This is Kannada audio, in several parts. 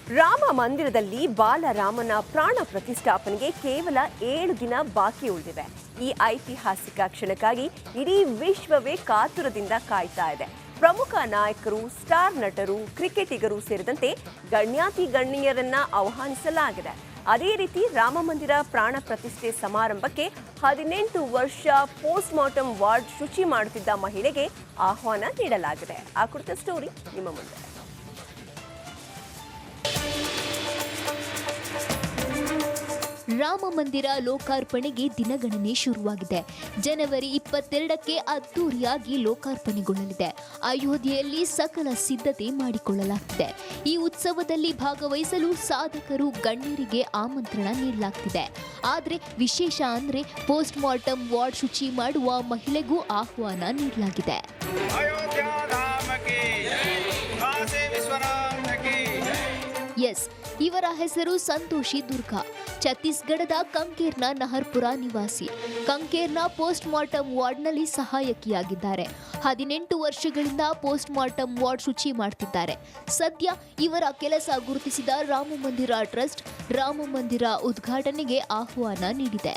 ರಾಮ ಮಂದಿರದಲ್ಲಿ ಬಾಲರಾಮನ ಪ್ರಾಣ ಪ್ರತಿಷ್ಠಾಪನೆಗೆ ಕೇವಲ 7 ದಿನ ಬಾಕಿ ಉಳಿದಿವೆ. ಈ ಐತಿಹಾಸಿಕ ಕ್ಷಣಕ್ಕಾಗಿ ಇಡೀ ವಿಶ್ವವೇ ಕಾತುರದಿಂದ ಕಾಯ್ತಾ ಇದೆ. ಪ್ರಮುಖ ನಾಯಕರು, ಸ್ಟಾರ್ ನಟರು, ಕ್ರಿಕೆಟಿಗರು ಸೇರಿದಂತೆ ಗಣ್ಯಾತಿ ಗಣ್ಯರನ್ನ ಆಹ್ವಾನಿಸಲಾಗಿದೆ. ಅದೇ ರೀತಿ ರಾಮ ಮಂದಿರ ಪ್ರಾಣ ಪ್ರತಿಷ್ಠೆ ಸಮಾರಂಭಕ್ಕೆ 18 ವರ್ಷ ಪೋಸ್ಟ್ ಮಾರ್ಟಮ್ ವಾರ್ಡ್ ಶುಚಿ ಮಾಡುತ್ತಿದ್ದ ಮಹಿಳೆಗೆ ಆಹ್ವಾನ ನೀಡಲಾಗಿದೆ. ಆ ಕುರಿತ ಸ್ಟೋರಿ ನಿಮ್ಮ ಮುಂದೆ. ರಾಮ ಮಂದಿರ ಲೋಕಾರ್ಪಣೆಗೆ ದಿನಗಣನೆ ಶುರುವಾಗಿದೆ. ಜನವರಿ 22ಕ್ಕೆ ಅದ್ದೂರಿಯಾಗಿ ಲೋಕಾರ್ಪಣೆಗೊಳ್ಳಲಿದೆ. ಅಯೋಧ್ಯೆಯಲ್ಲಿ ಸಕಲ ಸಿದ್ಧತೆ ಮಾಡಿಕೊಳ್ಳಲಾಗಿದೆ. ಈ ಉತ್ಸವದಲ್ಲಿ ಭಾಗವಹಿಸಲು ಸಾಧಕರು, ಗಣ್ಯರಿಗೆ ಆಮಂತ್ರಣ ನೀಡಲಾಗ್ತಿದೆ. ಆದರೆ ವಿಶೇಷ ಅಂದ್ರೆ ಪೋಸ್ಟ್ ಮಾರ್ಟಮ್ ವಾರ್ಡ್ ಶುಚಿ ಮಾಡುವ ಮಹಿಳೆಗೂ ಆಹ್ವಾನ ನೀಡಲಾಗಿದೆ. ಎಸ್, ಇವರ ಹೆಸರು ಸಂತೋಷಿ ದುರ್ಗಾ. ಛತ್ತೀಸ್ಗಢದ ಕಂಕೇರ್ನ ನಹರ್ಪುರ ನಿವಾಸಿ. ಕಂಕೇರ್ನ ಪೋಸ್ಟ್ ಮಾರ್ಟಮ್ ವಾರ್ಡ್ನಲ್ಲಿ ಸಹಾಯಕಿಯಾಗಿದ್ದಾರೆ. 18 ವರ್ಷಗಳಿಂದ ಪೋಸ್ಟ್ ಮಾರ್ಟಮ್ ವಾರ್ಡ್ ಶುಚಿ ಮಾಡ್ತಿದ್ದಾರೆ. ಸದ್ಯ ಇವರ ಕೆಲಸ ಗುರುತಿಸಿದ ರಾಮ ಮಂದಿರ ಟ್ರಸ್ಟ್ ರಾಮ ಮಂದಿರ ಉದ್ಘಾಟನೆಗೆ ಆಹ್ವಾನ ನೀಡಿದೆ.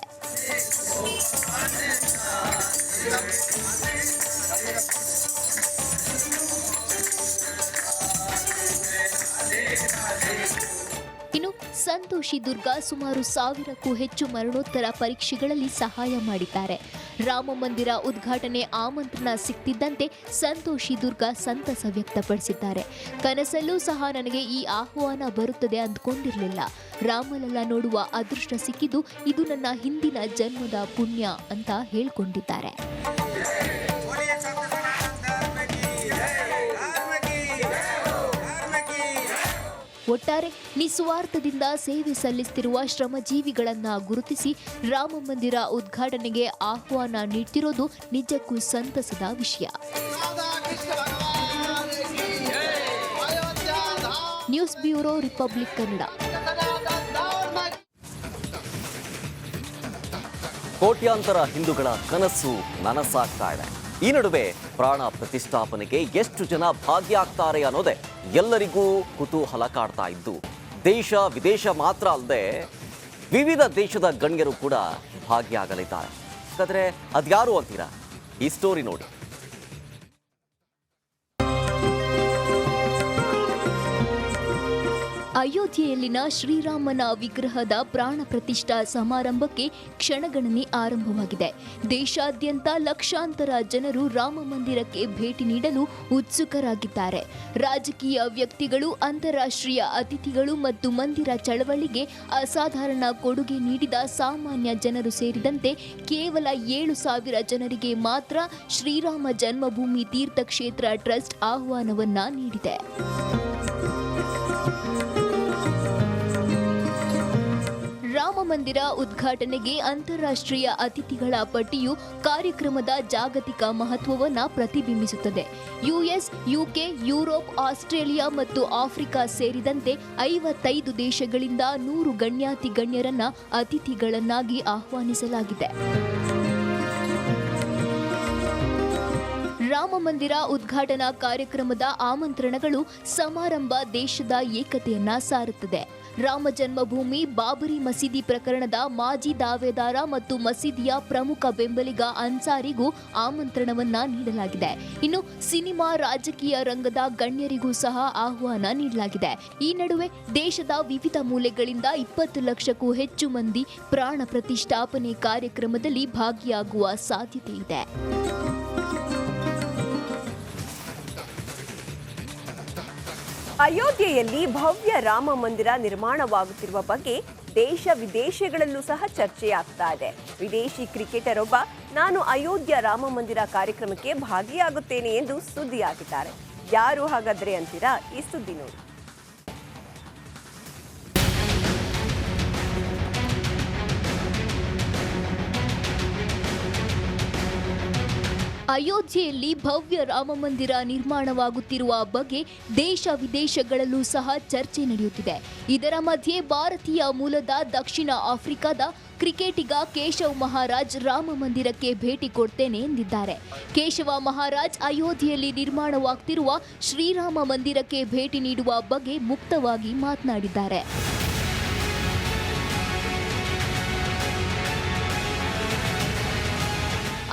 ಇನ್ನು ಸಂತೋಷಿ ದುರ್ಗಾ ಸುಮಾರು 1000ಕ್ಕೂ ಹೆಚ್ಚು ಮರಣೋತ್ತರ ಪರೀಕ್ಷೆಗಳಲ್ಲಿ ಸಹಾಯ ಮಾಡಿದ್ದಾರೆ. ರಾಮ ಮಂದಿರ ಉದ್ಘಾಟನೆ ಆಮಂತ್ರಣ ಸಿಕ್ತಿದ್ದಂತೆ ಸಂತೋಷಿ ದುರ್ಗಾ ಸಂತಸ ವ್ಯಕ್ತಪಡಿಸಿದ್ದಾರೆ. ಕನಸಲ್ಲೂ ಸಹ ನನಗೆ ಈ ಆಹ್ವಾನ ಬರುತ್ತದೆ ಅಂದ್ಕೊಂಡಿರಲಿಲ್ಲ. ರಾಮಲಲ್ಲ ನೋಡುವ ಅದೃಷ್ಟ ಸಿಕ್ಕಿದ್ದು ಇದು ನನ್ನ ಹಿಂದಿನ ಜನ್ಮದ ಪುಣ್ಯ ಅಂತ ಹೇಳ್ಕೊಂಡಿದ್ದಾರೆ. ಒಟ್ಟಾರೆ ನಿಸ್ವಾರ್ಥದಿಂದ ಸೇವೆ ಸಲ್ಲಿಸುತ್ತಿರುವ ಶ್ರಮಜೀವಿಗಳನ್ನ ಗುರುತಿಸಿ ರಾಮ ಮಂದಿರ ಉದ್ಘಾಟನೆಗೆ ಆಹ್ವಾನ ನೀಡ್ತಿರೋದು ನಿಜಕ್ಕೂ ಸಂತಸದ ವಿಷಯ. News bureau, republic Kannada. ಕೋಟ್ಯಾಂತರ ಹಿಂದೂಗಳ ಕನಸು ನನಸಾಗ್ತಾ ಇದೆ. ಈ ನಡುವೆ ಪ್ರಾಣ ಪ್ರತಿಷ್ಠಾಪನೆಗೆ ಎಷ್ಟು ಜನ ಭಾಗಿಯಾಗ್ತಾರೆ ಅನ್ನೋದೇ ಎಲ್ಲರಿಗೂ ಕುತೂಹಲ ಕಾಡ್ತಾ ಇದ್ದು, ದೇಶ ವಿದೇಶ ಮಾತ್ರ ಅಲ್ಲದೆ ವಿವಿಧ ದೇಶದ ಗಣ್ಯರು ಕೂಡ ಭಾಗಿಯಾಗಲಿದ್ದಾರೆ. ಹಾಗಾದ್ರೆ ಅದ್ಯಾರು ಅಂತೀರಾ? ಈ ಸ್ಟೋರಿ ನೋಡಿ. ಅಯೋಧ್ಯೆಯಲ್ಲಿನ ಶ್ರೀರಾಮನ ವಿಗ್ರಹದ ಪ್ರಾಣ ಪ್ರತಿಷ್ಠಾ ಸಮಾರಂಭಕ್ಕೆ ಕ್ಷಣಗಣನೆ ಆರಂಭವಾಗಿದೆ. ದೇಶಾದ್ಯಂತ ಲಕ್ಷಾಂತರ ಜನರು ರಾಮ ಮಂದಿರಕ್ಕೆ ಭೇಟಿ ನೀಡಲು ಉತ್ಸುಕರಾಗಿದ್ದಾರೆ. ರಾಜಕೀಯ ವ್ಯಕ್ತಿಗಳು, ಅಂತಾರಾಷ್ಟ್ರೀಯ ಅತಿಥಿಗಳು ಮತ್ತು ಮಂದಿರ ಚಳವಳಿಗೆ ಅಸಾಧಾರಣ ಕೊಡುಗೆ ನೀಡಿದ ಸಾಮಾನ್ಯ ಜನರು ಸೇರಿದಂತೆ ಕೇವಲ 7,000 ಜನರಿಗೆ ಮಾತ್ರ ಶ್ರೀರಾಮ ಜನ್ಮಭೂಮಿ ತೀರ್ಥಕ್ಷೇತ್ರ ಟ್ರಸ್ಟ್ ಆಹ್ವಾನವನ್ನ ನೀಡಿದೆ. ರಾಮ ಮಂದಿರ ಉದ್ಘಾಟನೆಗೆ ಅಂತಾರಾಷ್ಟ್ರೀಯ ಅತಿಥಿಗಳ ಪಟ್ಟಿಯು ಕಾರ್ಯಕ್ರಮದ ಜಾಗತಿಕ ಮಹತ್ವವನ್ನು ಪ್ರತಿಬಿಂಬಿಸುತ್ತದೆ. ಯುಎಸ್, ಯುಕೆ, ಯುರೋಪ್, ಆಸ್ಟ್ರೇಲಿಯಾ ಮತ್ತು ಆಫ್ರಿಕಾ ಸೇರಿದಂತೆ 55 ದೇಶಗಳಿಂದ 100 ಗಣ್ಯಾತಿ ಗಣ್ಯರನ್ನ ಅತಿಥಿಗಳನ್ನಾಗಿ ಆಹ್ವಾನಿಸಲಾಗಿದೆ. ರಾಮ ಮಂದಿರ ಉದ್ಘಾಟನಾ ಕಾರ್ಯಕ್ರಮದ ಆಮಂತ್ರಣಗಳು ಸಮಾರಂಭ ದೇಶದ ಏಕತೆಯನ್ನ ಸಾರುತ್ತದೆ. ರಾಮ ಜನ್ಮಭೂಮಿ ಬಾಬರಿ ಮಸೀದಿ ಪ್ರಕರಣದ ಮಾಜಿ ದಾವೇದಾರ ಮತ್ತು ಮಸೀದಿಯ ಪ್ರಮುಖ ಬೆಂಬಲಿಗ ಅನ್ಸಾರಿಗೂ ಆಮಂತ್ರಣವನ್ನ ನೀಡಲಾಗಿದೆ. ಇನ್ನು ಸಿನಿಮಾ, ರಾಜಕೀಯ ರಂಗದ ಗಣ್ಯರಿಗೂ ಸಹ ಆಹ್ವಾನ ನೀಡಲಾಗಿದೆ. ಈ ನಡುವೆ ದೇಶದ ವಿವಿಧ ಮೂಲೆಗಳಿಂದ 20 ಲಕ್ಷಕ್ಕೂ ಹೆಚ್ಚು ಮಂದಿ ಪ್ರಾಣ ಪ್ರತಿಷ್ಠಾಪನೆ ಕಾರ್ಯಕ್ರಮದಲ್ಲಿ ಭಾಗಿಯಾಗುವ ಸಾಧ್ಯತೆ ಇದೆ. ಅಯೋಧ್ಯೆಯಲ್ಲಿ ಭವ್ಯ ರಾಮ ಮಂದಿರ ನಿರ್ಮಾಣವಾಗುತ್ತಿರುವ ಬಗ್ಗೆ ದೇಶ ವಿದೇಶಗಳಲ್ಲೂ ಸಹ ಚರ್ಚೆಯಾಗ್ತಾ ಇದೆ. ವಿದೇಶಿ ಕ್ರಿಕೆಟರ್ ಒಬ್ಬ ನಾನು ಅಯೋಧ್ಯ ರಾಮ ಮಂದಿರ ಕಾರ್ಯಕ್ರಮಕ್ಕೆ ಭಾಗಿಯಾಗುತ್ತೇನೆ ಎಂದು ಸುದ್ದಿಯಾಗಿದ್ದಾರೆ. ಯಾರು ಹಾಗಾದ್ರೆ ಅಂತೀರಾ? ಈ ಸುದ್ದಿ ನೋಡಿ. ಅಯೋಧ್ಯೆಯಲ್ಲಿ ಭವ್ಯ ರಾಮ ಮಂದಿರ ನಿರ್ಮಾಣವಾಗುತ್ತಿರುವ ಬಗ್ಗೆ ದೇಶ ವಿದೇಶಗಳಲ್ಲೂ ಸಹ ಚರ್ಚೆ ನಡೆಯುತ್ತಿದೆ. ಇದರ ಮಧ್ಯೆ ಭಾರತೀಯ ಮೂಲದ ದಕ್ಷಿಣ ಆಫ್ರಿಕಾದ ಕ್ರಿಕೆಟಿಗ ಕೇಶವ್ ಮಹಾರಾಜ್ ರಾಮ ಮಂದಿರಕ್ಕೆ ಭೇಟಿ ಕೊಡ್ತೇನೆ ಎಂದಿದ್ದಾರೆ. ಕೇಶವ ಮಹಾರಾಜ್ ಅಯೋಧ್ಯೆಯಲ್ಲಿ ನಿರ್ಮಾಣವಾಗ್ತಿರುವ ಶ್ರೀರಾಮ ಮಂದಿರಕ್ಕೆ ಭೇಟಿ ನೀಡುವ ಬಗ್ಗೆ ಮುಕ್ತವಾಗಿ ಮಾತನಾಡಿದ್ದಾರೆ.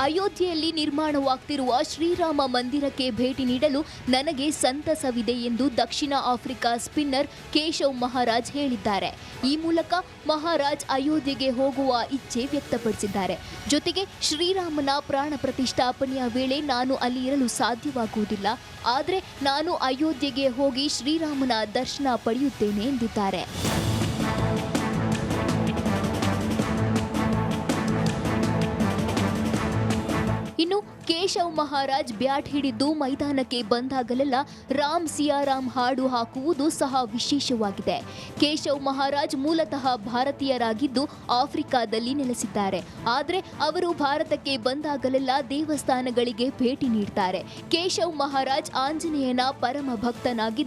ಅಯೋಧ್ಯೆಯಲ್ಲಿ ನಿರ್ಮಾಣವಾಗ್ತಿರುವ ಶ್ರೀರಾಮ ಮಂದಿರಕ್ಕೆ ಭೇಟಿ ನೀಡಲು ನನಗೆ ಸಂತಸವಿದೆ ಎಂದು ದಕ್ಷಿಣ ಆಫ್ರಿಕಾ ಸ್ಪಿನ್ನರ್ ಕೇಶವ್ ಮಹಾರಾಜ್ ಹೇಳಿದ್ದಾರೆ. ಈ ಮೂಲಕ ಮಹಾರಾಜ್ ಅಯೋಧ್ಯೆಗೆ ಹೋಗುವ ಇಚ್ಛೆ ವ್ಯಕ್ತಪಡಿಸಿದ್ದಾರೆ. ಜೊತೆಗೆ ಶ್ರೀರಾಮನ ಪ್ರಾಣ ಪ್ರತಿಷ್ಠಾಪನೆಯ ವೇಳೆ ನಾನು ಅಲ್ಲಿ ಇರಲು ಸಾಧ್ಯವಾಗುವುದಿಲ್ಲ, ಆದರೆ ನಾನು ಅಯೋಧ್ಯೆಗೆ ಹೋಗಿ ಶ್ರೀರಾಮನ ದರ್ಶನ ಪಡೆಯುತ್ತೇನೆ ಎಂದಿದ್ದಾರೆ. ಇನ್ನು ಕೇಶವ್ ಮಹಾರಾಜ್ ಬ್ಯಾಟ್ ಹಿಡಿದು ಮೈದಾನಕ್ಕೆ ಬಂದಾಗಲೆಲ್ಲ ರಾಮ್ ಸಿಯಾರಾಮ್ ಹಾಡು ಹಾಕುವುದು ಸಹ ವಿಶೇಷವಾಗಿದೆ. ಕೇಶವ್ ಮಹಾರಾಜ್ ಮೂಲತಃ ಭಾರತೀಯರಾಗಿದ್ದು ಆಫ್ರಿಕಾದಲ್ಲಿ ನೆಲೆಸಿದ್ದಾರೆ. ಆದರೆ ಅವರು ಭಾರತಕ್ಕೆ ಬಂದಾಗಲೆಲ್ಲ ದೇವಸ್ಥಾನಗಳಿಗೆ ಭೇಟಿ ನೀಡ್ತಾರೆ. ಕೇಶವ್ ಮಹಾರಾಜ್ ಆಂಜನೇಯನ ಪರಮ ಭಕ್ತನಾಗಿದ್ದು